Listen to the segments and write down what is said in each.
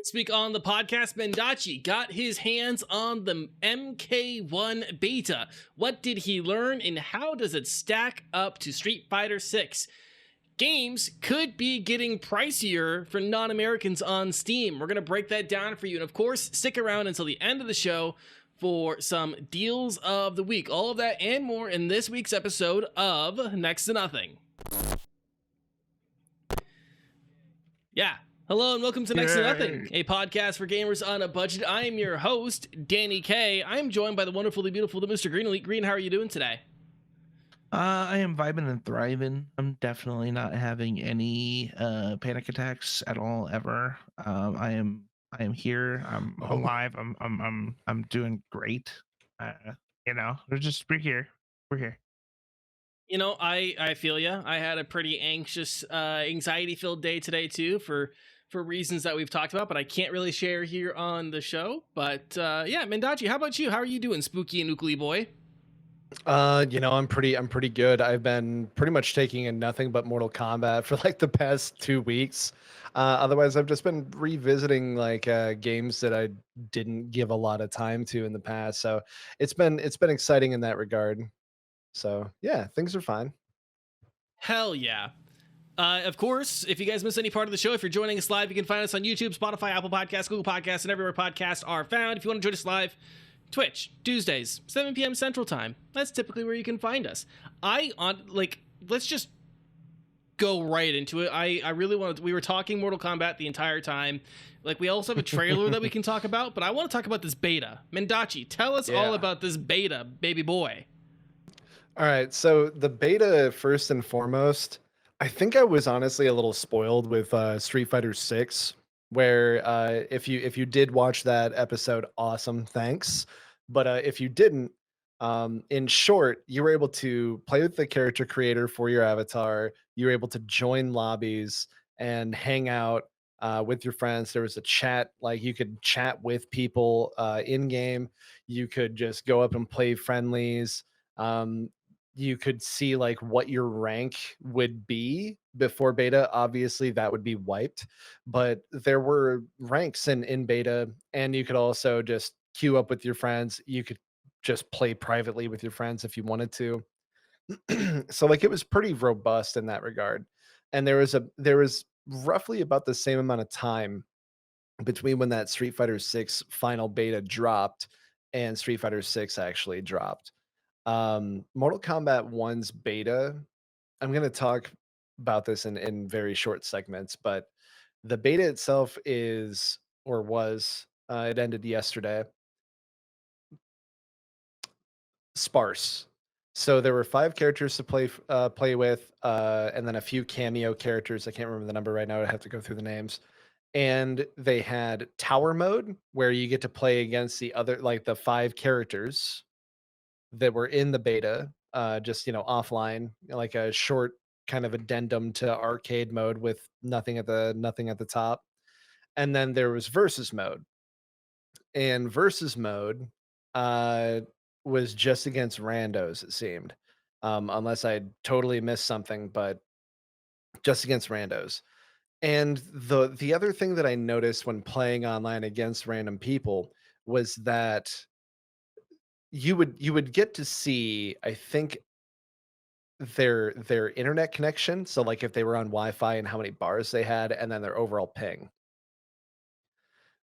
This week on the podcast, Mendacii got his hands on the MK1 beta. What did he learn and how does it stack up to Street Fighter 6? Games could be getting pricier for non-Americans on Steam. We're going to break that down for you. And of course, stick around until the end of the show for some deals of the week. All of that and more in this week's episode of Next to Nothing. Yeah. Hello and welcome to Next to Nothing, a podcast for gamers on a budget. I am your host, Danny K. I am joined by the wonderfully beautiful Mr. Green. Elite Green, how are you doing today? I am vibing and thriving. I'm definitely not having any panic attacks at all ever. I am here. I'm alive. I'm doing great. We're here. We're here. You know, I feel you. I had a pretty anxious, anxiety-filled day today too, for reasons that we've talked about, but I can't really share here on the show. But yeah, Mendacii, how about you? How are you doing, spooky and ookly boy? I'm pretty good. I've been pretty much taking in nothing but Mortal Kombat for like the past 2 weeks. Otherwise, I've just been revisiting like games that I didn't give a lot of time to in the past. So it's been exciting in that regard. So yeah, things are fine. Hell yeah. Of course, if you guys miss any part of the show, if you're joining us live, you can find us on YouTube, Spotify, Apple Podcasts, Google Podcasts, and everywhere podcasts are found. If you want to join us live, Twitch, Tuesdays, 7 p.m. Central Time. That's typically where you can find us. Let's just go right into it. I really wanted, we were talking Mortal Kombat the entire time. Like, we also have a trailer that we can talk about, but I want to talk about this beta. Mendacii, tell us all about this beta, baby boy. All right, so the beta, first and foremost, I think I was honestly a little spoiled with Street Fighter 6, where if you did watch that episode, awesome, thanks. But if you didn't, in short, you were able to play with the character creator for your avatar. You were able to join lobbies and hang out with your friends. There was a chat, like you could chat with people in game. You could just go up and play friendlies. You could see like what your rank would be before beta. Obviously that would be wiped, but there were ranks in beta, and you could also just queue up with your friends. You could just play privately with your friends if you wanted to. So like it was pretty robust in that regard. And there was roughly about the same amount of time between when that Street Fighter 6 final beta dropped and Street Fighter 6 actually dropped. Mortal Kombat 1's beta, I'm going to talk about this in very short segments, but the beta itself is, or was, it ended yesterday, sparse. So there were 5 characters to play with, and then a few cameo characters. I can't remember the number right now. I have to go through the names. And they had tower mode, where you get to play against the other, like the 5 characters that were in the beta, just offline, like a short kind of addendum to arcade mode with nothing at the top. And then there was versus mode, and versus mode uh, was just against randos, it seemed, unless I totally missed something, but just against randos. And the other thing that I noticed when playing online against random people was that you would get to see, I think, their internet connection. So like if they were on Wi-Fi and how many bars they had, and then their overall ping.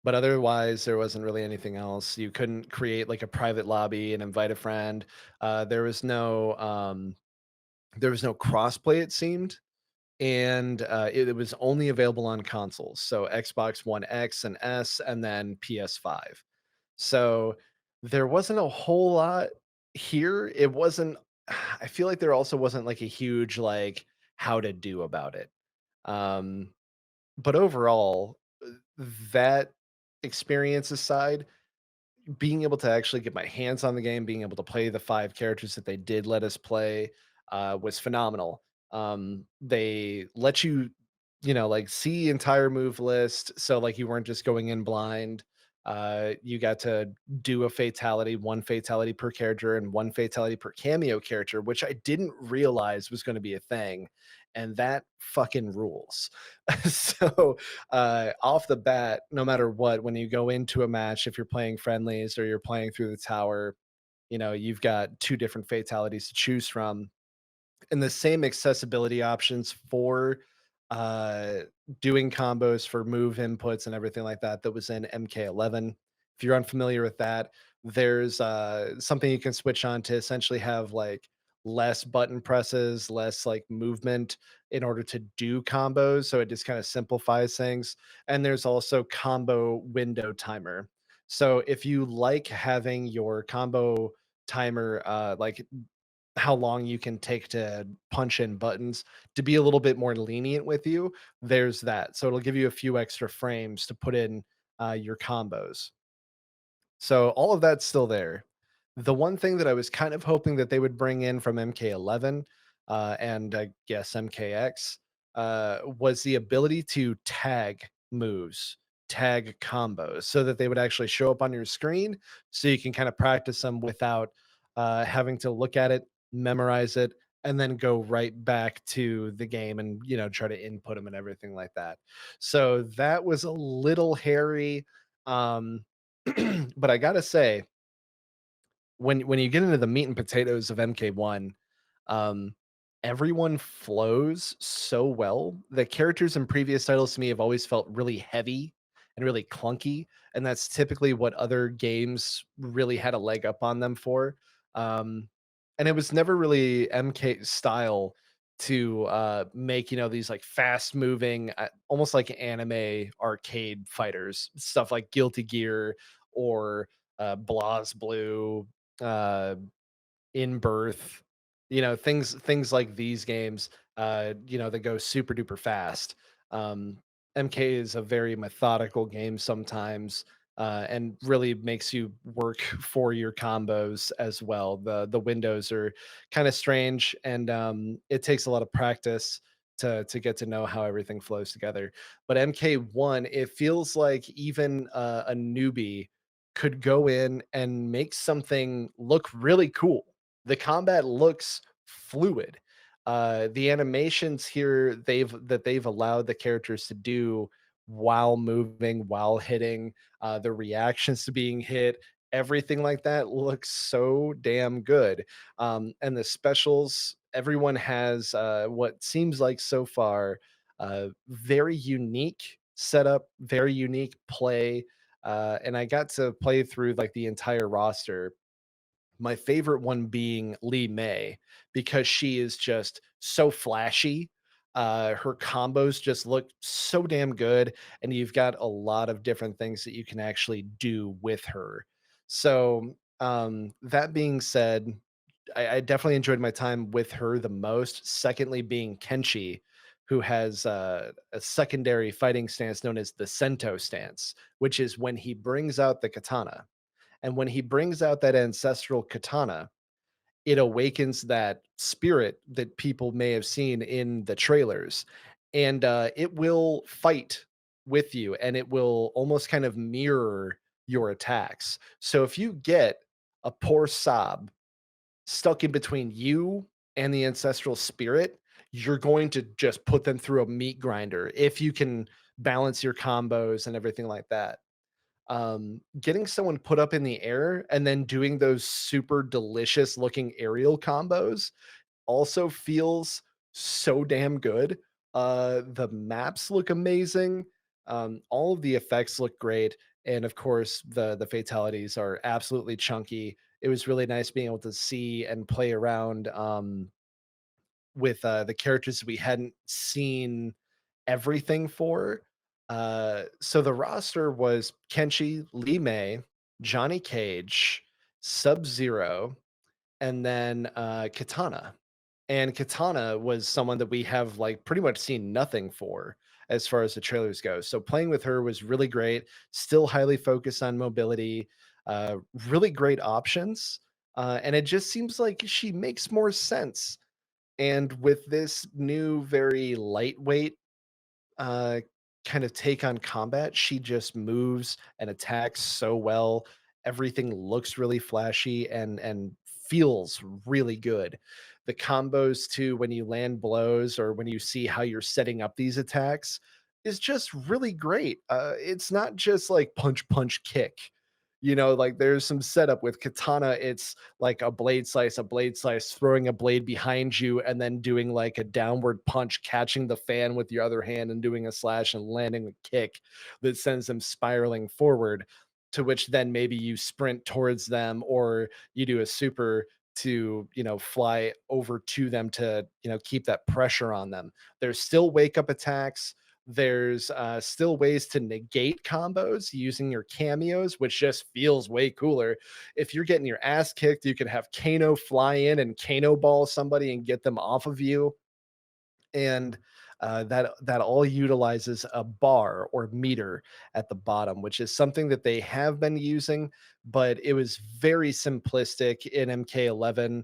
But otherwise, there wasn't really anything else. You couldn't create like a private lobby and invite a friend. There was no crossplay, it seemed, and it was only available on consoles. So Xbox One X and S, and then PS5. So there wasn't a whole lot here. It wasn't. I feel like there also wasn't like a huge like how to do about it. Um, but overall, that experience aside, being able to actually get my hands on the game, being able to play the 5 characters that they did let us play, was phenomenal. They let you, like see entire move list, so like you weren't just going in blind. You got to do a fatality, one fatality per character and one fatality per cameo character, which I didn't realize was going to be a thing. And that fucking rules. So, off the bat, no matter what, when you go into a match, if you're playing friendlies or you're playing through the tower, you've got two different fatalities to choose from, and the same accessibility options for uh doing combos for move inputs and everything like that that was in MK11. If you're unfamiliar with that, there's something you can switch on to essentially have like less button presses, less like movement in order to do combos, so it just kind of simplifies things. And there's also combo window timer. So if you like having your combo timer like how long you can take to punch in buttons to be a little bit more lenient with you, there's that. So it'll give you a few extra frames to put in your combos. So all of that's still there. The one thing that I was kind of hoping that they would bring in from MK11 and I guess MKX was the ability to tag moves, tag combos, so that they would actually show up on your screen, so you can kind of practice them without having to look at it, memorize it, and then go right back to the game and try to input them and everything like that. So that was a little hairy. Um, but I gotta say, when you get into the meat and potatoes of MK1, um, everyone flows so well. The characters in previous titles to me have always felt really heavy and really clunky, and that's typically what other games really had a leg up on them for. Um, and it was never really MK style to make these like fast moving, almost like anime arcade fighters, stuff like Guilty Gear or Blaz Blue, uh, In Birth, things like these games, that go super duper fast. Um, MK is a very methodical game sometimes, and really makes you work for your combos as well. The windows are kind of strange, and it takes a lot of practice to get to know how everything flows together. But MK1, it feels like even a newbie could go in and make something look really cool. The combat looks fluid. The animations here they've allowed the characters to do while moving, while hitting, the reactions to being hit, everything like that looks so damn good. And the specials, everyone has what seems like so far very unique setup, very unique play. And I got to play through like the entire roster, my favorite one being Lee May, because she is just so flashy. Her combos just look so damn good, and you've got a lot of different things that you can actually do with her. So, that being said, I definitely enjoyed my time with her the most. Secondly, being Kenshi, who has a secondary fighting stance known as the Sento stance, which is when he brings out the katana. And when he brings out that ancestral katana, it awakens that spirit that people may have seen in the trailers. And it will fight with you and it will almost kind of mirror your attacks. So if you get a poor sob stuck in between you and the ancestral spirit, you're going to just put them through a meat grinder if you can balance your combos and everything like that. Getting someone put up in the air and then doing those super delicious looking aerial combos also feels so damn good. The maps look amazing. All of the effects look great, and of course, the fatalities are absolutely chunky. It was really nice being able to see and play around with the characters we hadn't seen everything for. So the roster was Kenshi, Lee May, Johnny Cage, Sub Zero, and then Katana. And Katana was someone that we have like pretty much seen nothing for as far as the trailers go. So playing with her was really great. Still highly focused on mobility, really great options. And it just seems like she makes more sense. And with this new, very lightweight uh, kind of take on combat. She just moves and attacks so well. Everything looks really flashy and feels really good. The combos too, when you land blows or when you see how you're setting up these attacks, is just really great. It's not just like punch, punch, kick. You know, like there's some setup with katana. It's like a blade slice, throwing a blade behind you, and then doing like a downward punch, catching the fan with your other hand and doing a slash and landing a kick that sends them spiraling forward. To which then maybe you sprint towards them or you do a super to, you know, fly over to them to, you know, keep that pressure on them. There's still wake up attacks. There's still ways to negate combos using your cameos, which just feels way cooler. If you're getting your ass kicked, you can have Kano fly in and Kano ball somebody and get them off of you. And that all utilizes a bar or meter at the bottom, which is something that they have been using, but it was very simplistic in MK11.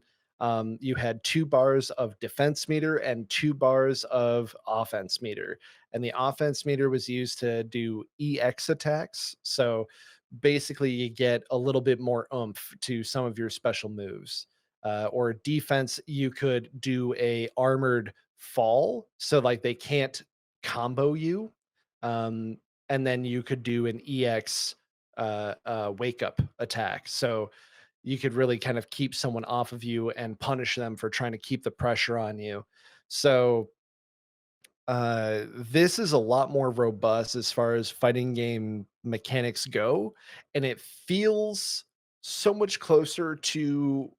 You had 2 bars of defense meter and 2 bars of offense meter, and the offense meter was used to do EX attacks. So basically, you get a little bit more oomph to some of your special moves. Or defense, you could do a armored fall, so like they can't combo you. Um, and then you could do an EX wake up attack. So you could really kind of keep someone off of you and punish them for trying to keep the pressure on you. So this is a lot more robust as far as fighting game mechanics go, and it feels so much closer to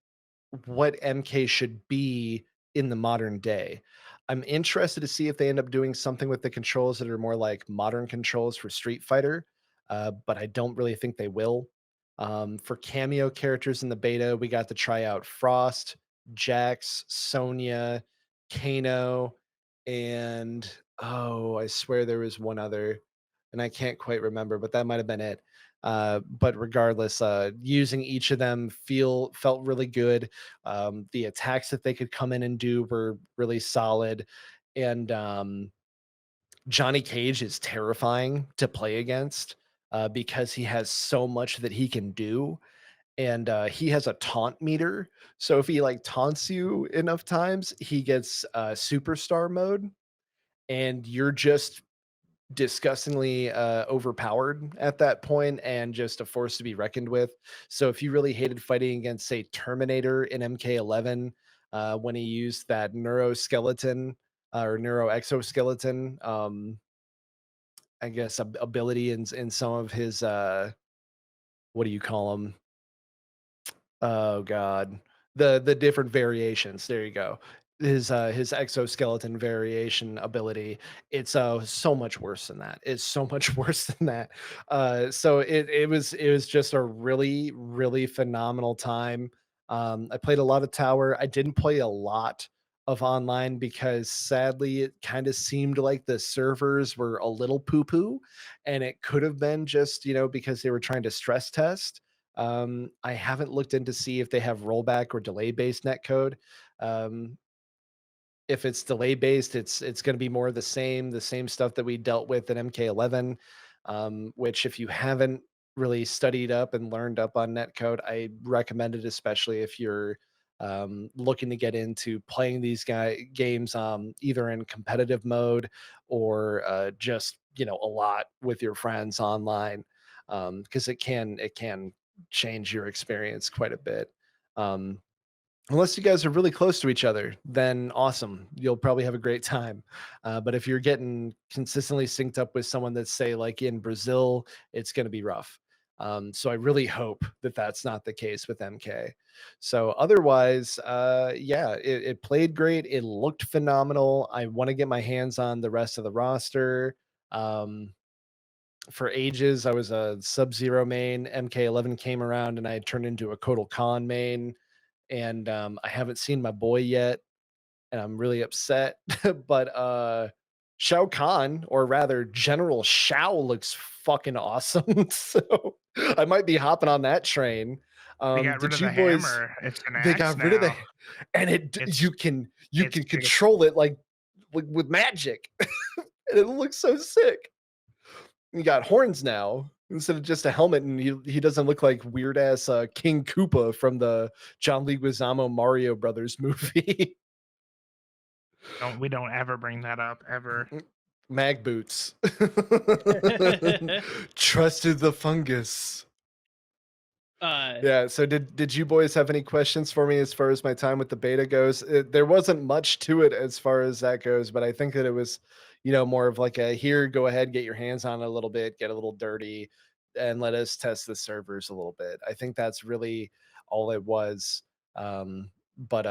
what MK should be in the modern day. I'm interested to see if they end up doing something with the controls that are more like modern controls for Street Fighter, but I don't really think they will. For cameo characters in the beta, we got to try out Frost, Jax, Sonya, Kano, and oh, I swear there was one other, and I can't quite remember, but that might have been it. But regardless, using each of them felt really good. The attacks that they could come in and do were really solid, and Johnny Cage is terrifying to play against because he has so much that he can do, and he has a taunt meter. So if he like taunts you enough times, he gets superstar mode, and you're just disgustingly overpowered at that point and just a force to be reckoned with. So if you really hated fighting against, say, Terminator in MK11, when he used that neuroskeleton or neuroexoskeleton, I guess ability in some of his what do you call them? Oh god. The different variations. There you go. His exoskeleton variation ability, it's so much worse than that. It's so much worse than that. So it was just a really, really phenomenal time. I played a lot of tower. I didn't play a lot of online because sadly it kind of seemed like the servers were a little poo-poo, and it could have been just, you know, because they were trying to stress test. I haven't looked in to see if they have rollback or delay based netcode. Um, if it's delay based, it's going to be more of the same stuff that we dealt with in MK11. Which, if you haven't really studied up and learned up on netcode, I recommend it, especially if you're looking to get into playing these games either in competitive mode or just, you know, a lot with your friends online, because it can change your experience quite a bit. Um, Unless you guys are really close to each other, then awesome. You'll probably have a great time. But if you're getting consistently synced up with someone that's, say, like in Brazil, it's going to be rough. So I really hope that that's not the case with MK. So otherwise, yeah, it played great. It looked phenomenal. I want to get my hands on the rest of the roster. For ages, I was a Sub-Zero main. MK11 came around and I turned into a Kotal Khan main, and I haven't seen my boy yet, and I'm really upset. But Shao Kahn, or rather General Shao, looks fucking awesome. So I might be hopping on that train. They got rid Did of you the boys? hammer. It's an They axe got rid of the, now. and It's you it's can beautiful. control it like with magic, and it looks so sick. he got horns now instead of just a helmet, and he doesn't look like weird ass King Koopa from the John Leguizamo Mario Brothers movie. We don't ever bring that up ever. Mag boots. Trusted the fungus. Yeah, so did you boys have any questions for me as far as my time with the beta goes? There wasn't much to it as far as that goes, but I think that it was, more of like a here, go ahead, get your hands on it a little bit, get a little dirty, and let us test the servers a little bit. I think that's really all it was. But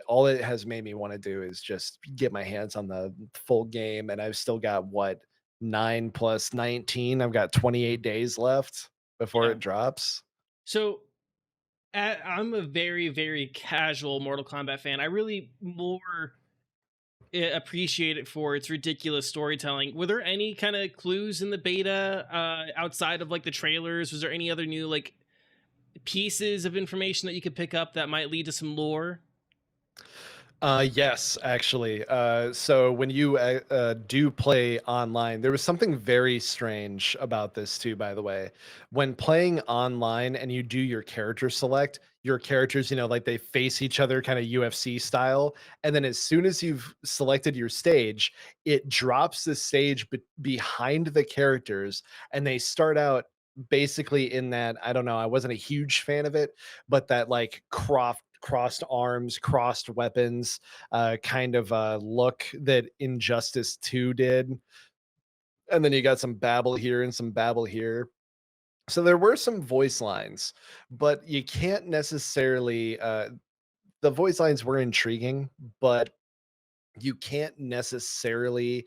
all it has made me want to do is just get my hands on the full game, and I've still got what 9 plus 19. I've got 28 days left before Yeah. it drops. So I'm a very, very casual Mortal Kombat fan. I really more appreciate it for its ridiculous storytelling. Were there any kind of clues in the beta outside of like the trailers? Was there any other new like pieces of information that you could pick up that might lead to some lore? Yes, actually. So when you do play online, there was something very strange about this too, by the way. When playing online and you do your character select, your characters, like they face each other kind of UFC style. And then as soon as you've selected your stage, it drops the stage behind the characters and they start out basically in that, I don't know, I wasn't a huge fan of it, but that like crossed arms, crossed weapons, kind of look that Injustice 2 did. And then you got some babble here and some babble here. So there were some voice lines, but you can't necessarily the voice lines were intriguing, but you can't necessarily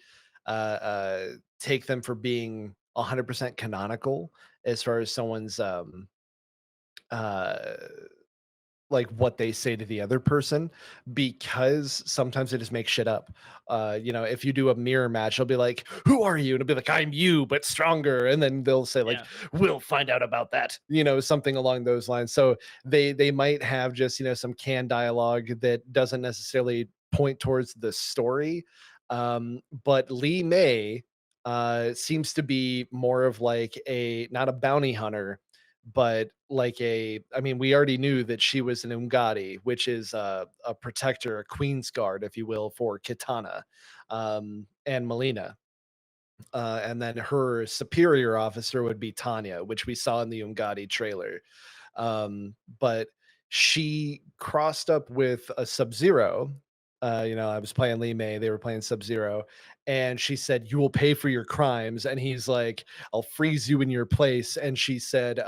take them for being 100% canonical as far as someone's uh like what they say to the other person, because sometimes they just make shit up. If you do a mirror match, they'll be like, "Who are you?" And it'll be like, "I'm you, but stronger." And then they'll say like, Yeah. "We'll find out about that." Something along those lines. So they might have just some canned dialogue that doesn't necessarily point towards the story. But Lee May seems to be more of like a not a bounty hunter, but like I mean, we already knew that she was an Ungadi, which is a protector, a queen's guard, if you will, for Kitana and Melina. And then her superior officer would be Tanya, which we saw in the Ungadi trailer. But she crossed up with a Sub Zero. I was playing Lee May, they were playing Sub Zero, and she said, "You will pay for your crimes." And he's like, "I'll freeze you in your place." And she said,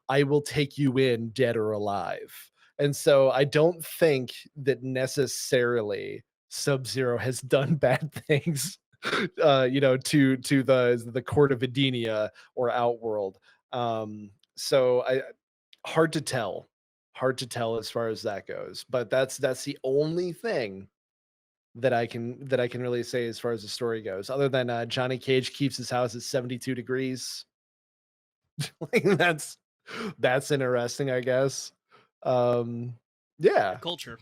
"I will take you in, dead or alive." And so I don't think that necessarily Sub Zero has done bad things, to the court of Edenia or Outworld. So I hard to tell, hard to tell as far as that goes. But that's the only thing that I can really say as far as the story goes. Other than Johnny Cage keeps his house at 72 degrees. Like, that's interesting, I guess. Yeah, Culture.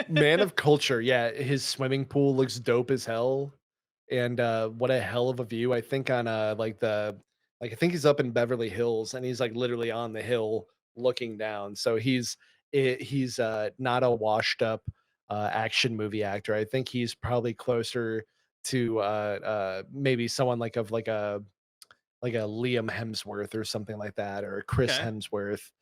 man of culture. Yeah, his swimming pool looks dope as hell. And what a hell of a view. I think on I think he's up in Beverly Hills and he's like literally on the hill looking down. So he's not a washed up action movie actor. I think he's probably closer to maybe someone like a Liam Hemsworth or something like that, or Chris Okay. Hemsworth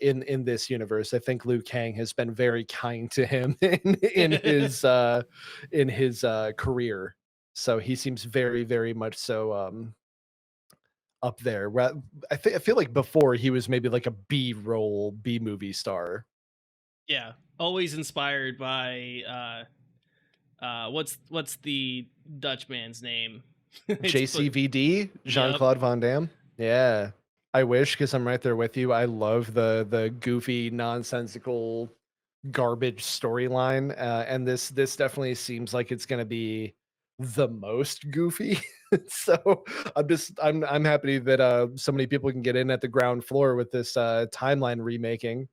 in this universe. I think Liu Kang has been very kind to him in his career. So he seems very, very much so up there. I feel like before he was maybe like a B roll B movie star. Yeah. Always inspired by what's the Dutch man's name? JCVD, Jean Yep. Claude Van Damme. Yeah, I wish, because I'm right there with you. I love the goofy, nonsensical, garbage storyline, and this definitely seems like it's going to be the most goofy. So I'm happy that so many people can get in at the ground floor with this timeline remaking.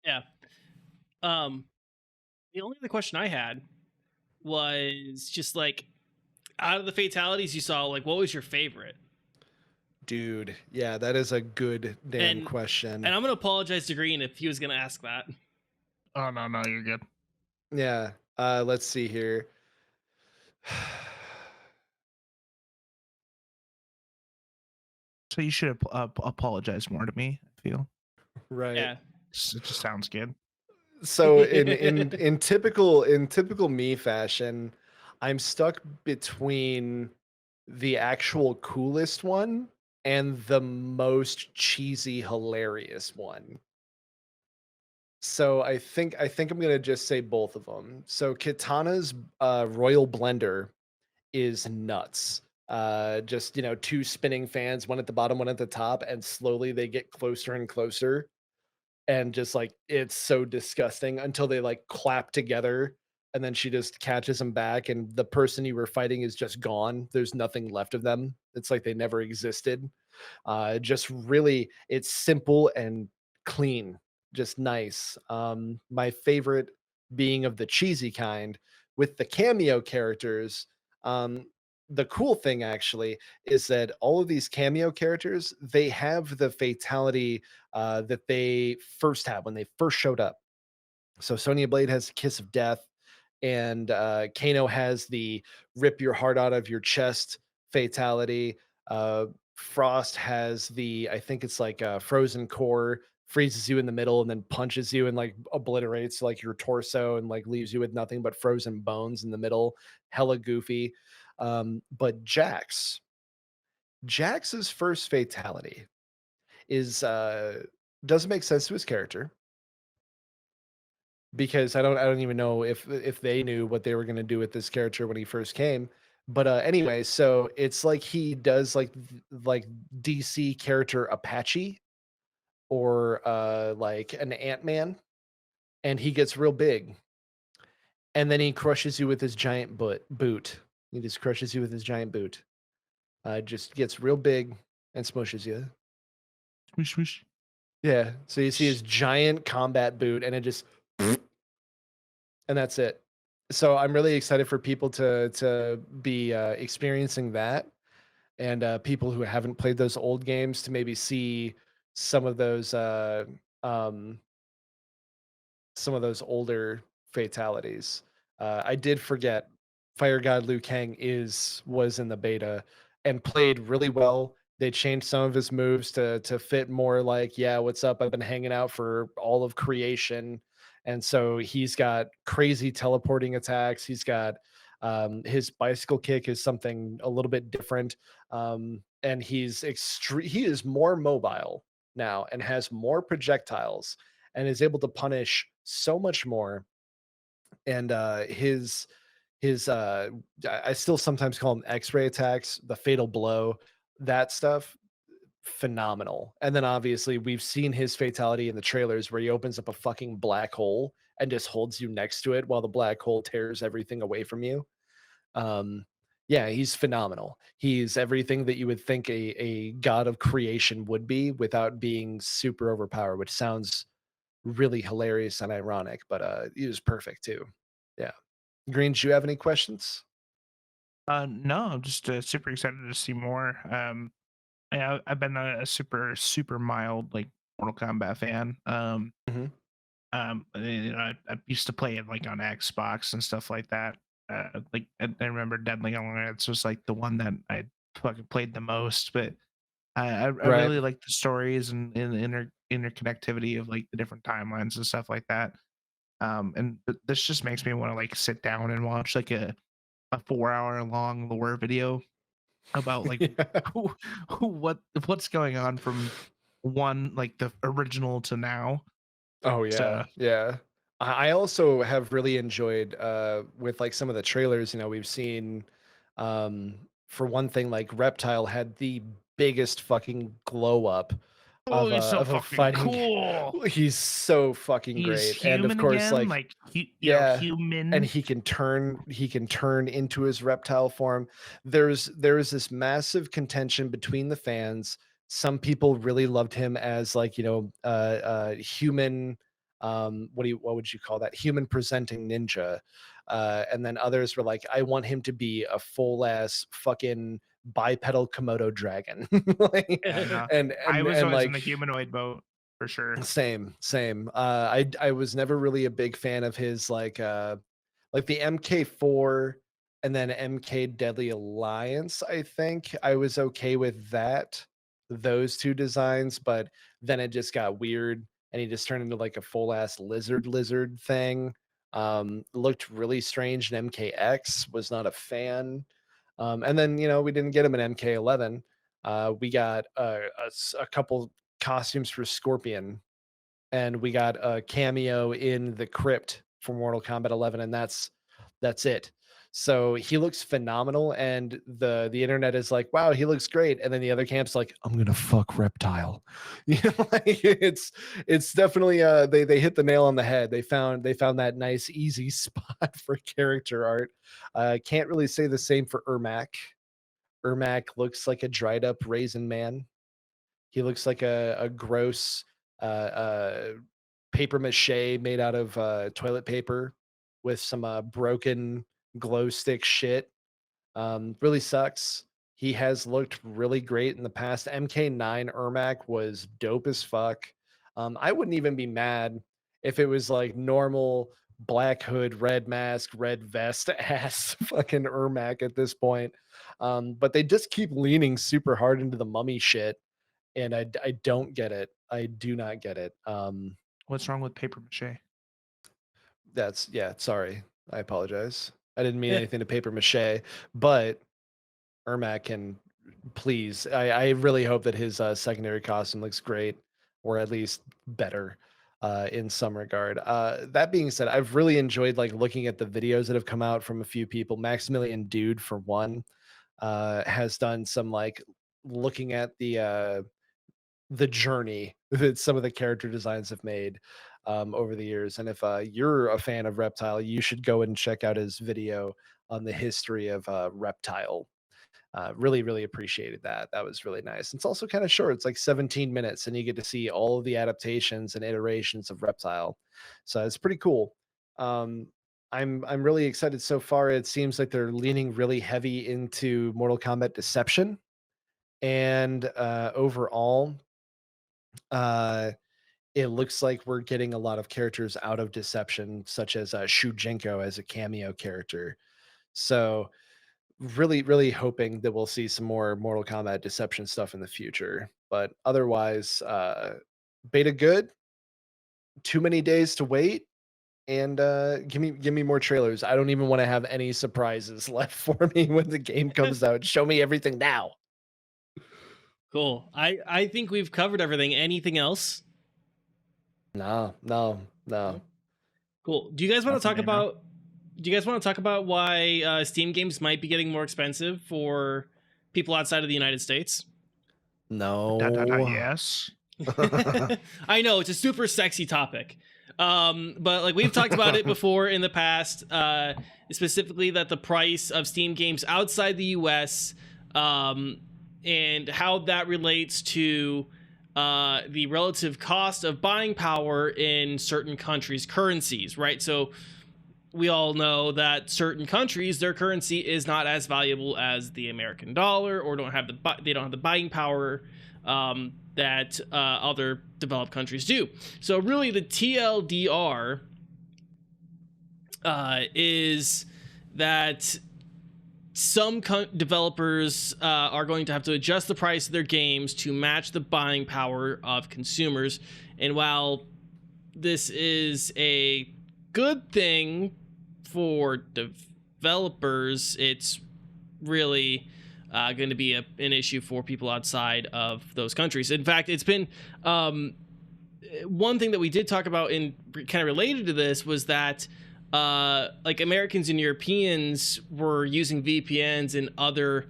Yeah. Um the only other question I had was just like out of the fatalities you saw, like, what was your favorite? Dude, yeah, that is a good damn question. And I'm gonna apologize to Green if he was gonna ask that. Oh no, you're good. Yeah. Let's see here. So you should apologize more to me, I feel. Right. Yeah. It just sounds good. So in typical me fashion, I'm stuck between the actual coolest one and the most cheesy hilarious one. So I think I'm gonna just say both of them. So Kitana's Royal Blender is nuts. Just two spinning fans, one at the bottom, one at the top, and slowly they get closer and closer, and just like it's so disgusting until they like clap together, and then she just catches them back, and the person you were fighting is just gone. There's nothing left of them. It's like they never existed. Just really, it's simple and clean, just nice. My favorite being of the cheesy kind with the cameo characters. Um, the cool thing actually is that all of these cameo characters, they have the fatality that they first had when they first showed up. So Sonya Blade has Kiss of Death, and Kano has the rip your heart out of your chest fatality. Frost has the, I think it's like frozen core, freezes you in the middle and then punches you and like obliterates like your torso and like leaves you with nothing but frozen bones in the middle. Hella goofy. But Jax's first fatality is doesn't make sense to his character, because I don't even know if they knew what they were going to do with this character when he first came. But anyway, so it's like he does like DC character Apache, or like an Ant-Man, and he gets real big, and then he crushes you with his giant boot. He just crushes you with his giant boot. Just gets real big and smushes you. Swoosh, swoosh. Yeah. So you see his giant combat boot, and it just and that's it. So I'm really excited for people to be experiencing that, and people who haven't played those old games to maybe see some of those um, some of those older fatalities. I did forget Fire God Liu Kang was in the beta and played really well. They changed some of his moves to fit more like, yeah, what's up? I've been hanging out for all of creation. And so he's got crazy teleporting attacks. He's got his bicycle kick is something a little bit different. And he is more mobile now and has more projectiles and is able to punish so much more. And his I still sometimes call them X-ray attacks, the fatal blow, that stuff, phenomenal. And then obviously we've seen his fatality in the trailers where he opens up a fucking black hole and just holds you next to it while the black hole tears everything away from you. Um, yeah, he's phenomenal. He's everything that you would think a god of creation would be without being super overpowered, which sounds really hilarious and ironic, but he was perfect too. Yeah. Green, do you have any questions? No, I'm just super excited to see more. Yeah, I've been a super mild like Mortal Kombat fan. Mhm. I used to play it like on Xbox and stuff like that. Like I remember Deadly Alliance was like the one that I fucking played the most, but I Right. really like the stories and the interconnectivity of like the different timelines and stuff like that. And this just makes me want to like sit down and watch like a 4 hour long lore video about like Yeah. what's going on from one like the original to now. Oh So yeah. Yeah. I also have really enjoyed with like some of the trailers, we've seen for one thing, like Reptile had the biggest fucking glow up oh, he's so of a fucking fighting. cool. He's so fucking He's great. And of human course, again, like, like yeah, and human. he can turn into his reptile form. There is this massive contention between the fans. Some people really loved him as like, human, what would you call that? Human presenting ninja. And then others were like, I want him to be a full ass fucking bipedal Komodo dragon. Like, Yeah, no. and I was and always in like the humanoid boat for sure. same. I was never really a big fan of his like the MK4 and then MK Deadly Alliance. I think I was okay with those two designs, but then it just got weird and he just turned into like a full ass lizard thing. Looked really strange in MKX, was not a fan. And then, we didn't get him in MK11. We got a couple costumes for Scorpion, and we got a cameo in the crypt for Mortal Kombat 11, and that's it. So he looks phenomenal, and the internet is like, "Wow, he looks great," and then the other camp's like, "I'm gonna fuck Reptile." Like it's definitely they hit the nail on the head. They found that nice easy spot for character art. Can't really say the same for Ermac. Ermac looks like a dried up raisin man. He looks like a gross paper mache made out of toilet paper with some broken glow stick shit. Really sucks. He has looked really great in the past. MK9 Ermac was dope as fuck. I wouldn't even be mad if it was like normal black hood, red mask, red vest ass fucking Ermac at this point. But they just keep leaning super hard into the mummy shit, and I don't get it. I do not get it. What's wrong with paper mache? Sorry. I apologize. I didn't mean Yeah. anything to paper mache, but Ermac can please. I really hope that his secondary costume looks great, or at least better in some regard. That being said, I've really enjoyed like looking at the videos that have come out from a few people. Maximilian Dude, for one, has done some like looking at the journey that some of the character designs have made over the years. And if you're a fan of Reptile, you should go and check out his video on the history of Reptile. Really appreciated that. That was really nice. It's also kind of short. It's like 17 minutes, and you get to see all of the adaptations and iterations of Reptile. So it's pretty cool. I'm really excited so far. It seems like they're leaning really heavy into Mortal Kombat Deception, and overall, uh, it looks like we're getting a lot of characters out of Deception, such as Shujenko as a cameo character. So really hoping that we'll see some more Mortal Kombat Deception stuff in the future. But otherwise, beta good. Too many days to wait, and give me more trailers. I don't even want to have any surprises left for me when the game comes out. Show me everything now. Cool. I think we've covered everything. Anything else? No. Cool. Do you guys want to talk Nothing right now. about? Do you guys want to talk about why Steam games might be getting more expensive for people outside of the United States? No. Yes. I know it's a super sexy topic, but like we've talked about it before in the past, specifically that the price of Steam games outside the U.S. And how that relates to the relative cost of buying power in certain countries' currencies, right? So we all know that certain countries, their currency is not as valuable as the American dollar, or they don't have the buying power that other developed countries do. So really, the TLDR is that some developers are going to have to adjust the price of their games to match the buying power of consumers. And while this is a good thing for developers, it's really going to be an issue for people outside of those countries. In fact, it's been one thing that we did talk about in kind of related to this was that like Americans and Europeans were using VPNs and other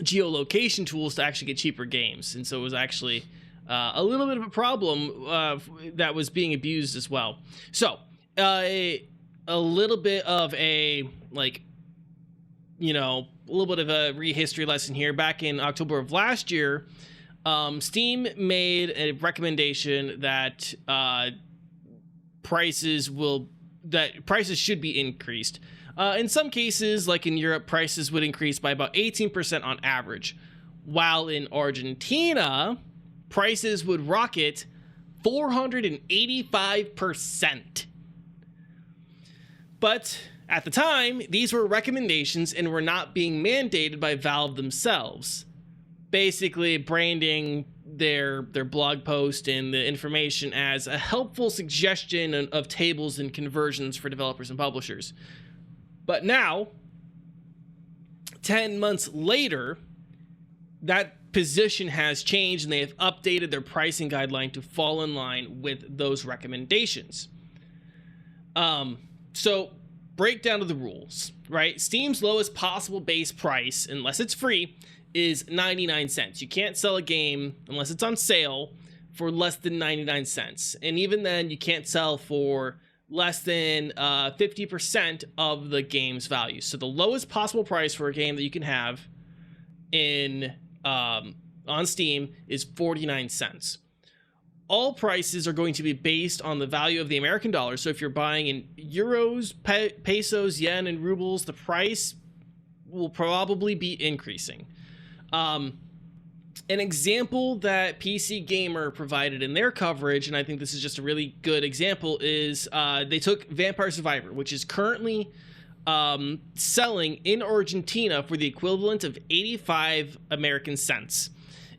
geolocation tools to actually get cheaper games. And so it was actually a little bit of a problem that was being abused as well. So a little bit of a a little bit of a rehistory lesson here. Back in October of last year, Steam made a recommendation that prices will that prices should be increased. In some cases, like in Europe, prices would increase by about 18% on average, while in Argentina, prices would rocket 485%. But at the time, these were recommendations and were not being mandated by Valve themselves. Basically, branding their blog post and the information as a helpful suggestion of tables and conversions for developers and publishers. But now, 10 months later, that position has changed and they have updated their pricing guideline to fall in line with those recommendations. So breakdown of the rules, right? Steam's lowest possible base price, unless it's free, is 99 cents. You can't sell a game unless it's on sale for less than 99 cents. And even then, you can't sell for less than 50% of the game's value. So the lowest possible price for a game that you can have in on Steam is 49 cents. All prices are going to be based on the value of the American dollar. So if you're buying in euros, pesos, yen, and rubles, the price will probably be increasing. An example that PC Gamer provided in their coverage, and I think this is just a really good example, is they took Vampire Survivor, which is currently selling in Argentina for the equivalent of 85 American cents.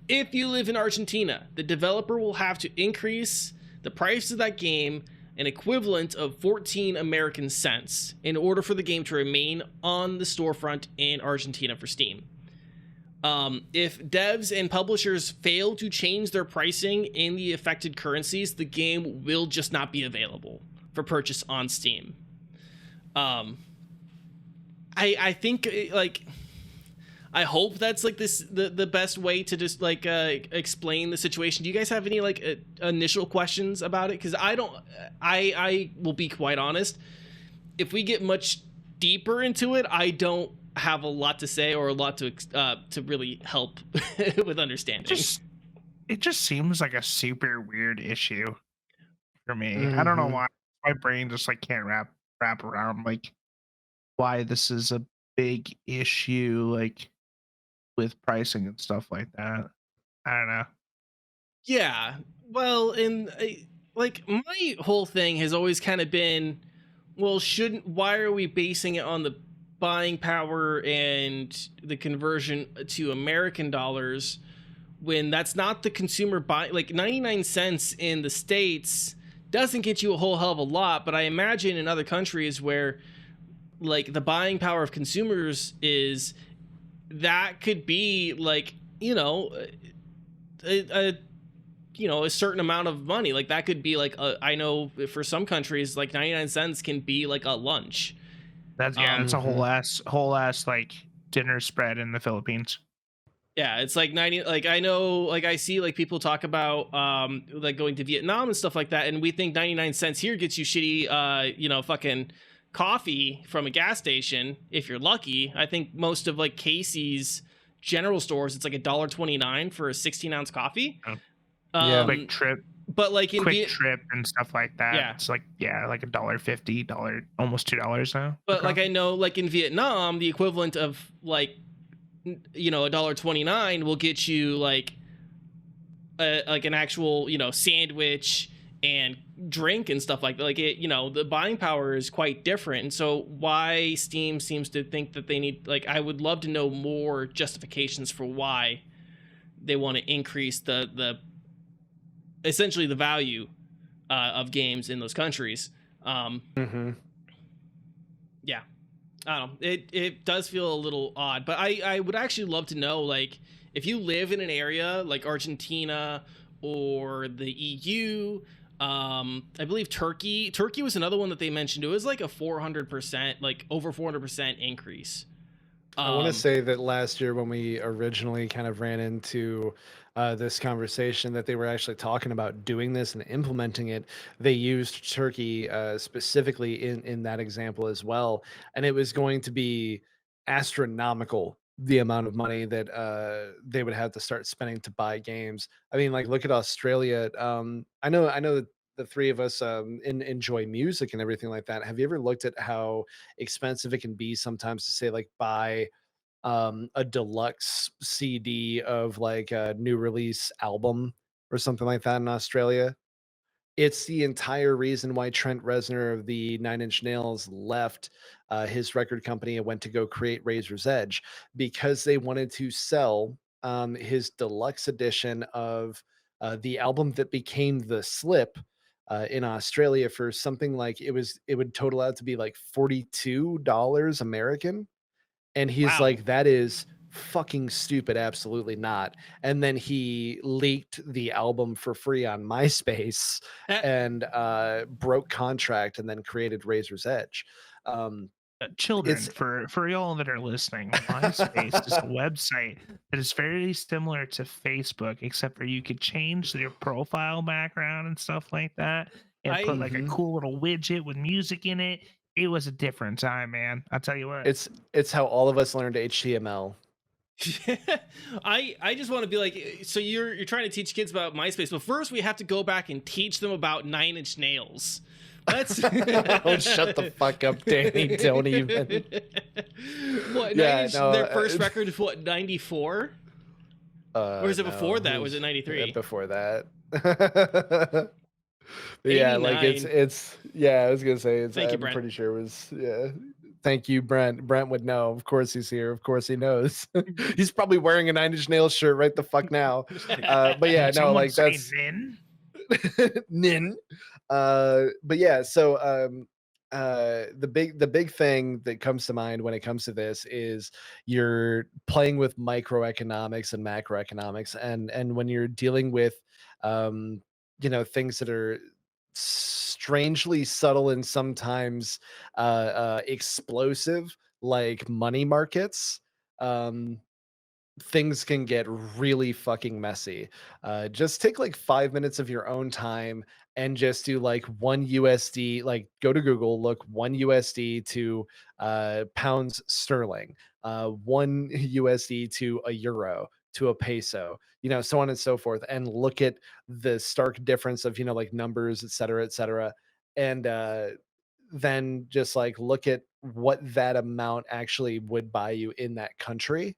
If you live in Argentina, the developer will have to increase the price of that game an equivalent of 14 American cents in order for the game to remain on the storefront in Argentina for Steam. If devs and publishers fail to change their pricing in the affected currencies, the game will just not be available for purchase on Steam. I think like I hope that's like the best way to just like explain the situation. Do you guys have any like initial questions about it? Because I will be quite honest. If we get much deeper into it, I don't have a lot to say or a lot to really help with understanding. It just seems like a super weird issue for me. I don't know why my brain just like can't wrap around like why this is a big issue like with pricing and stuff like that. I don't know. Yeah, well, and like my whole thing has always kind of been, well, why are we basing it on the buying power and the conversion to American dollars when that's not the consumer buy? Like 99 cents in the States doesn't get you a whole hell of a lot, but I imagine in other countries where like the buying power of consumers is, that could be like, a certain amount of money. Like that could be like I know for some countries like 99 cents can be like a lunch. That's it's a whole ass like dinner spread in the Philippines. Yeah, it's like 90. Like I know, like I see like people talk about like going to Vietnam and stuff like that, and we think 99 cents here gets you shitty fucking coffee from a gas station if you're lucky. I think most of like Casey's general stores, it's like $1.29 for a 16-ounce coffee. Quick Trip. But like in Quick Trip and stuff like that. Yeah. It's like like $1.50, almost $2 now. But like I know like in Vietnam, the equivalent of like $1.29 will get you like an actual sandwich and drink and stuff like that. Like it, the buying power is quite different. And so why Steam seems to think that they need, like, I would love to know more justifications for why they want to increase the essentially the value of games in those countries. Yeah, I don't know. It does feel a little odd, but I would actually love to know, like, if you live in an area like Argentina or the EU, I believe Turkey was another one that they mentioned. It was like a 400%, like over 400% increase. I want to say that last year when we originally kind of ran into this conversation, that they were actually talking about doing this and implementing it, they used Turkey specifically in that example as well. And it was going to be astronomical, the amount of money that they would have to start spending to buy games. I mean, like, look at Australia. I know that the three of us enjoy music and everything like that, have you ever looked at how expensive it can be sometimes to say like buy a deluxe CD of like a new release album or something like that in Australia? It's the entire reason why Trent Reznor of the Nine Inch Nails left his record company and went to go create Razor's Edge, because they wanted to sell his deluxe edition of the album that became The Slip in Australia for something like, it would total out to be like $42 American. And he's Wow. like, that is fucking stupid. Absolutely not. And then he leaked the album for free on MySpace Uh, and broke contract and then created Razor's Edge. Children, It's for y'all that are listening, MySpace is a website that is very similar to Facebook, except for you could change your profile background and stuff like that, and put like a Mhm. cool little widget with music in it. It was a different time, man. I'll tell you what. it's how all of us learned HTML. I just want to be like, so you're trying to teach kids about MySpace, but first we have to go back and teach them about Nine Inch Nails. Let's Oh, shut the fuck up, Danny. Don't even. What, Yeah, Nine Inch, no, their first record is what, 94? Or is it before that? Was it 93? Before that. But yeah, like 89. it's yeah, I was gonna say it's, Thank you, I'm Brent. pretty sure it was, yeah. Thank you, Brent. Brent would know. Of course he's here. Of course he knows. He's probably wearing a Nine Inch Nails shirt right the fuck now. But yeah, Did no, someone like say that's Nin? nin. But yeah, so the big thing that comes to mind when it comes to this is you're playing with microeconomics and macroeconomics, and when you're dealing with things that are strangely subtle and sometimes explosive, like money markets. um Things can get really fucking messy. Just take like 5 minutes of your own time and just do like one USD, like go to Google, look one USD to pounds sterling, one USD to a euro, to a peso, so on and so forth, and look at the stark difference of, like numbers, et cetera, et cetera. And then just like look at what that amount actually would buy you in that country,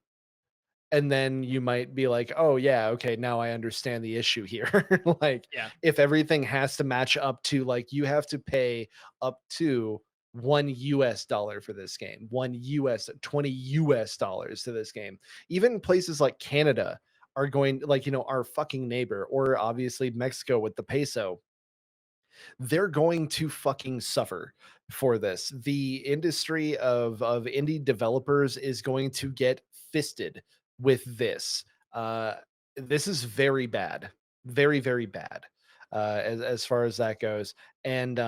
and then you might be like, "Oh yeah, okay, now I understand the issue here." Like, Yeah. if everything has to match up to, like, you have to pay up to $1 for this game, 20 US dollars to this game. Even places like Canada are going, like, our fucking neighbor, or obviously Mexico with the peso, they're going to fucking suffer for this. The industry of indie developers is going to get fisted with this. This is very bad, very very bad, as far as that goes, and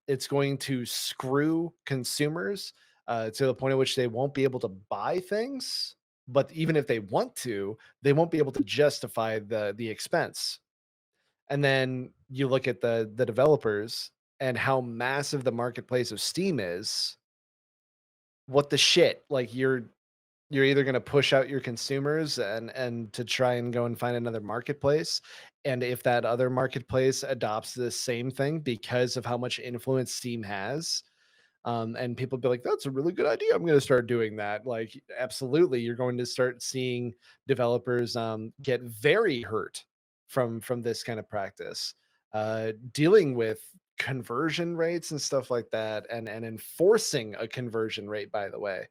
it's going to screw consumers to the point at which they won't be able to buy things. But even if they want to, they won't be able to justify the expense. And then you look at the developers and how massive the marketplace of Steam is. What the shit? Like, you're either going to push out your consumers and to try and go and find another marketplace, and if that other marketplace adopts the same thing because of how much influence Steam has, and people be like, that's a really good idea, I'm going to start doing that. Like, absolutely, you're going to start seeing developers get very hurt from this kind of practice, dealing with conversion rates and stuff like that, and enforcing a conversion rate, by the way,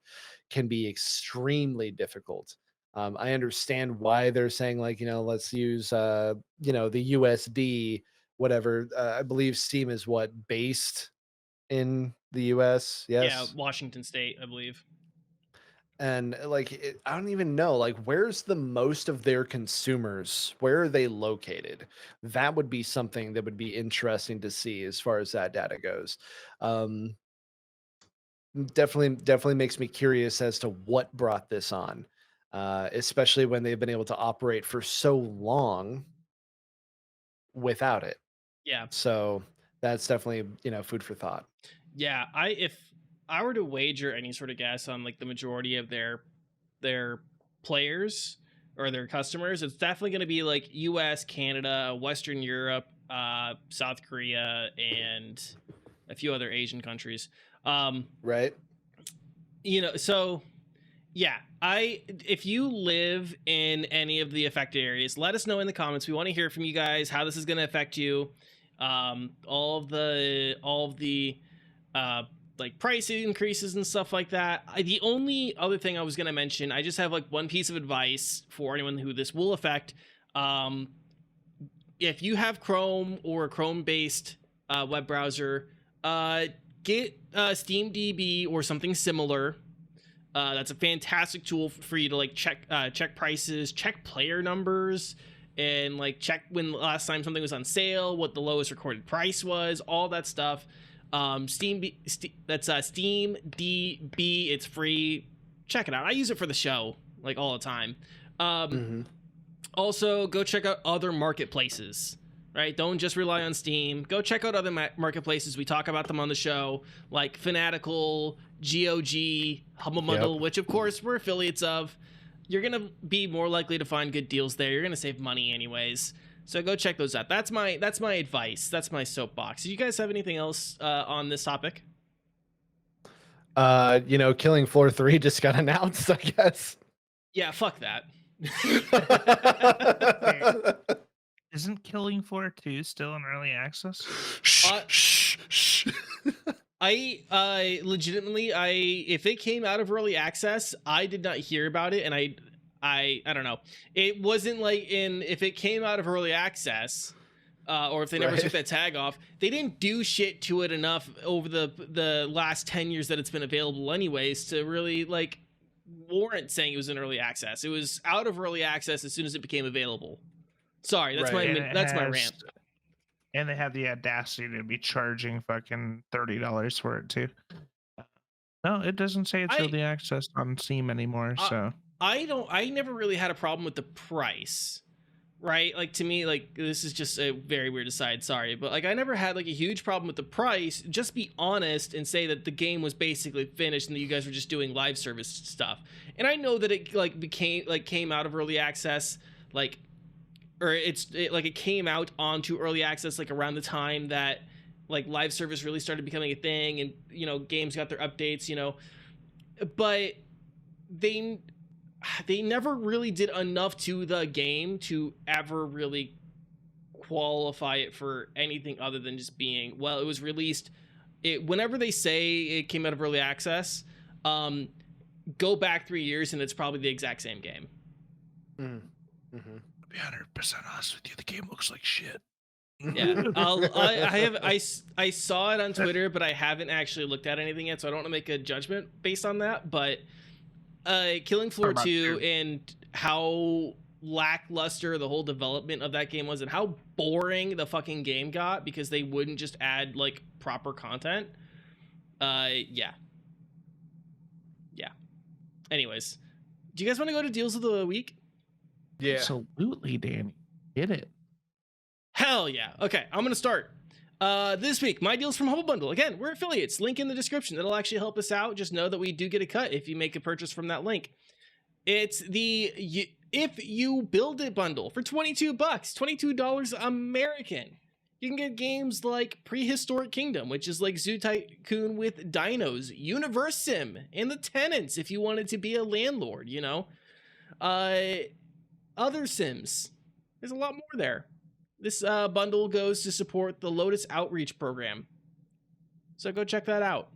can be extremely difficult. I understand why they're saying, like, let's use the USD, whatever. I believe Steam is what, based in the US, Yeah, yes? Washington State, I believe. And like, I don't even know, like, where's the most of their consumers? Where are they located? That would be something that would be interesting to see as far as that data goes. Um, definitely makes me curious as to what brought this on, especially when they've been able to operate for so long without it. Yeah. So that's definitely, food for thought. Yeah, if I were to wager any sort of guess on like the majority of their players or their customers, it's definitely going to be like US, Canada, Western Europe, South Korea, and a few other Asian countries. Right. So yeah, if you live in any of the affected areas, let us know in the comments. We want to hear from you guys how this is going to affect you. All of the like price increases and stuff like that. The only other thing I was going to mention, I just have like one piece of advice for anyone who this will affect. If you have Chrome or a Chrome-based web browser, get SteamDB or something similar. That's a fantastic tool for you to like check prices, check player numbers, and like check when the last time something was on sale, what the lowest recorded price was, all that stuff. That's SteamDB. It's free. Check it out. I use it for the show like all the time. Also, go check out other marketplaces. Right? Don't just rely on Steam. Go check out other marketplaces. We talk about them on the show, like Fanatical, GOG, Humble Bundle, which of course we're affiliates of. You're gonna be more likely to find good deals there. You're gonna save money anyways. So go check those out. That's my advice. That's my soapbox. Do you guys have anything else on this topic? Killing Floor 3 just got announced, I guess. Yeah, fuck that. Isn't Killing Floor 2 still in early access? Shh. I legitimately, if it came out of early access, I did not hear about it, and I don't know. It wasn't like if it came out of early access, or if they never took that tag off, they didn't do shit to it enough over the last 10 years that it's been available anyways to really like warrant saying it was in early access. It was out of early access as soon as it became available. Sorry, that's my rant. And they have the audacity to be charging fucking $30 for it too. No, it doesn't say it's early access on Steam anymore. So I never really had a problem with the price, right? Like to me, like this is just a very weird aside. Sorry, but like I never had like a huge problem with the price. Just be honest and say that the game was basically finished and that you guys were just doing live service stuff. And I know that it like came out of early access or it came out onto early access like around the time that like live service really started becoming a thing, and games got their updates, but they never really did enough to the game to ever really qualify it for anything other than just being, well, it was released whenever they say it came out of early access, go back 3 years and it's probably the exact same game. Be 100% honest with you, the game looks like shit. Yeah, I saw it on Twitter, but I haven't actually looked at anything yet, so I don't want to make a judgment based on that. But Killing Floor 2 and how lackluster the whole development of that game was, and how boring the fucking game got because they wouldn't just add like proper content. Yeah. Anyways, do you guys want to go to deals of the week? Yeah. Absolutely, Danny. Get it. Hell yeah. Okay, I'm gonna start. This week, my deals from Humble Bundle. Again, we're affiliates. Link in the description. That'll actually help us out. Just know that we do get a cut if you make a purchase from that link. It's the If You Build It bundle for $22, $22 American. You can get games like Prehistoric Kingdom, which is like Zoo Tycoon with dinos, Universe Sim, and The Tenants if you wanted to be a landlord, Other Sims. There's a lot more there. This bundle goes to support the Lotus Outreach Program. So go check that out.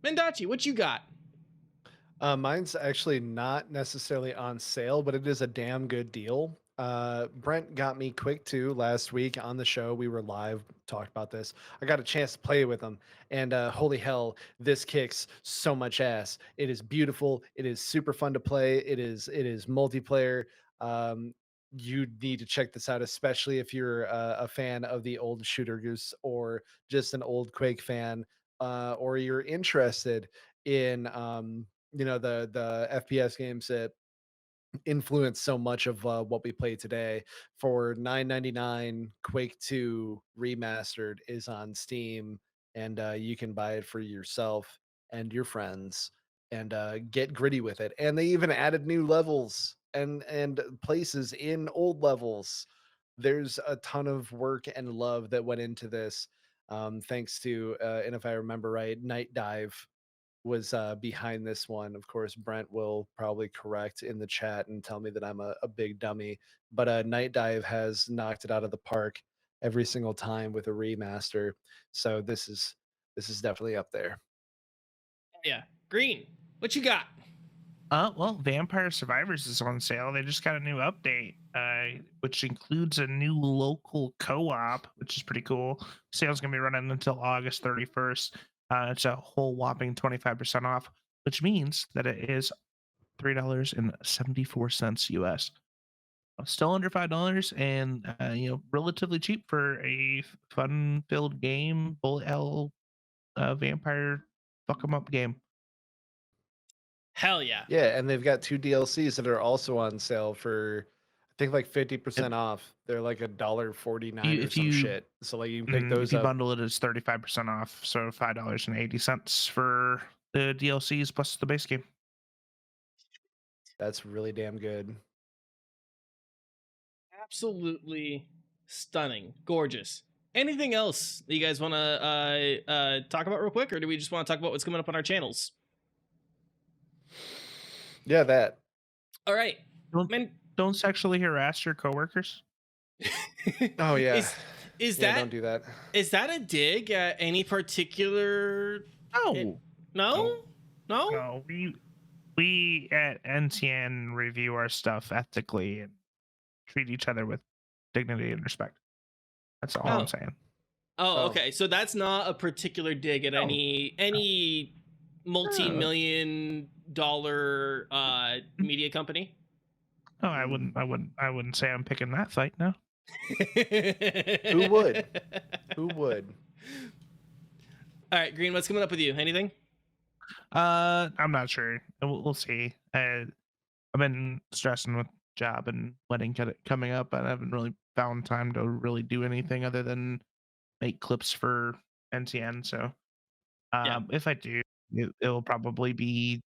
Mendacii, what you got? Mine's actually not necessarily on sale, but it is a damn good deal. Brent got me quick too last week on the show. We were live, talked about this. I got a chance to play with them, and holy hell, this kicks so much ass. It is beautiful. It is super fun to play. It is multiplayer. You need to check this out, especially if you're a fan of the old Shooter Goose or just an old Quake fan, or you're interested in the FPS games that influence so much of what we play today. For $9.99, Quake 2 Remastered is on Steam, and you can buy it for yourself and your friends and get gritty with it. And they even added new levels and places in old levels. there's a ton of work and love that went into this. Thanks to, and if I remember right, Night Dive was behind this one. Of course, Brent will probably correct in the chat and tell me that I'm a big dummy. But Night Dive has knocked it out of the park every single time with a remaster. So this is definitely up there. Yeah. Green, what you got? Well, Vampire Survivors is on sale. They just got a new update, which includes a new local co-op, which is pretty cool. Sale's gonna be running until August 31st. It's a whole whopping 25% off, which means that it is $3.74 US. Still under $5, and relatively cheap for a fun-filled game, bullet hell, vampire fuck 'em up game. Hell yeah. Yeah, and they've got 2 DLCs that are also on sale for I think like 50% off. They're like $1.49 or If some you shit. So like you can pick if those you up. bundle it, it's 35% off. So $5.80 for the DLCs plus the base game. That's really damn good. Absolutely stunning. Gorgeous. Anything else that you guys want to talk about real quick, or do we just want to talk about what's coming up on our channels? Yeah, that. All right. Don't sexually harass your coworkers. Oh yeah. Is Yeah, that don't do that. Is that a dig at any particular? No. No. No. We at NCN review our stuff ethically and treat each other with dignity and respect. That's all I'm saying. Oh, okay. So that's not a particular dig at any multi-million dollar media company. No, I wouldn't say I'm picking that fight. No. Who would? Who would? All right, Green. What's coming up with you? Anything? I'm not sure. We'll see. I've been stressing with job and wedding coming up, and I haven't really found time to really do anything other than make clips for NCN. So, if I do, it'll probably be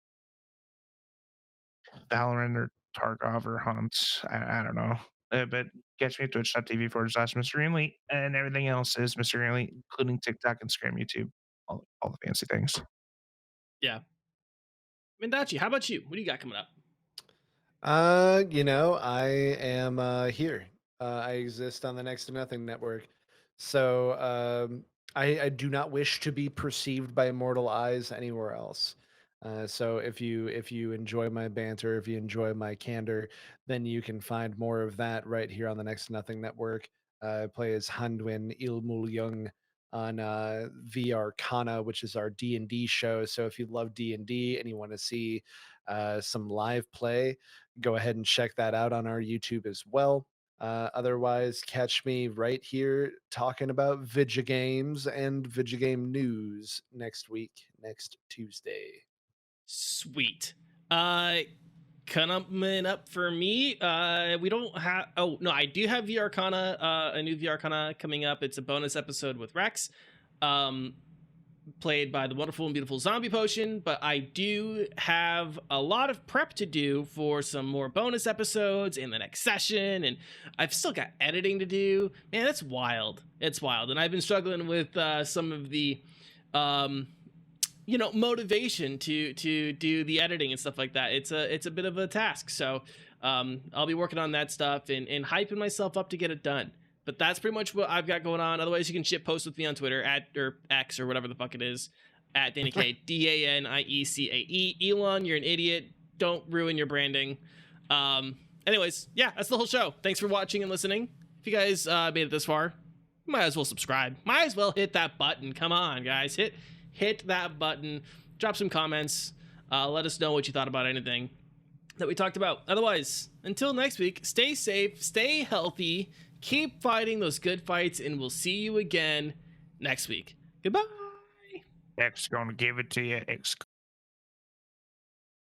Valorant or Tarkov or Hunts. I don't know. But catch me at twitch.tv/MrGreenlee, and everything else is Mr. Greenlee, including TikTok, Instagram, YouTube, all the fancy things. Yeah. Mendacii, how about you? What do you got coming up? I am here. I exist on the Next to Nothing network. So I do not wish to be perceived by mortal eyes anywhere else. So if you enjoy my banter, if you enjoy my candor, then you can find more of that right here on the Next to Nothing network. I play as Handwin Ilmul on the Arcana, which is our D&D show. So if you love D&D and you want to see some live play, go ahead and check that out on our YouTube as well. Otherwise, catch me right here talking about video games and video game news next week, next Tuesday. Sweet. Coming up for me, we don't have. Oh no, I do have VR Arcana, a new VR Arcana coming up. It's a bonus episode with Rex, played by the wonderful and beautiful Zombie Potion. But I do have a lot of prep to do for some more bonus episodes in the next session, and I've still got editing to do. Man, it's wild. It's wild, and I've been struggling with some of the motivation to do the editing and stuff like that. It's a bit of a task. So I'll be working on that stuff and hyping myself up to get it done. But that's pretty much what I've got going on. Otherwise, you can shit post with me on Twitter or X or whatever the fuck it is at Danny K. DANIECAE. Elon, you're an idiot. Don't ruin your branding. Anyways, yeah, that's the whole show. Thanks for watching and listening. If you guys made it this far, you might as well subscribe. Might as well hit that button. Come on, guys. Hit that button. Drop some comments. Let us know what you thought about anything that we talked about. Otherwise, until next week, stay safe, stay healthy, keep fighting those good fights, and we'll see you again next week. Goodbye. X gonna give it to you.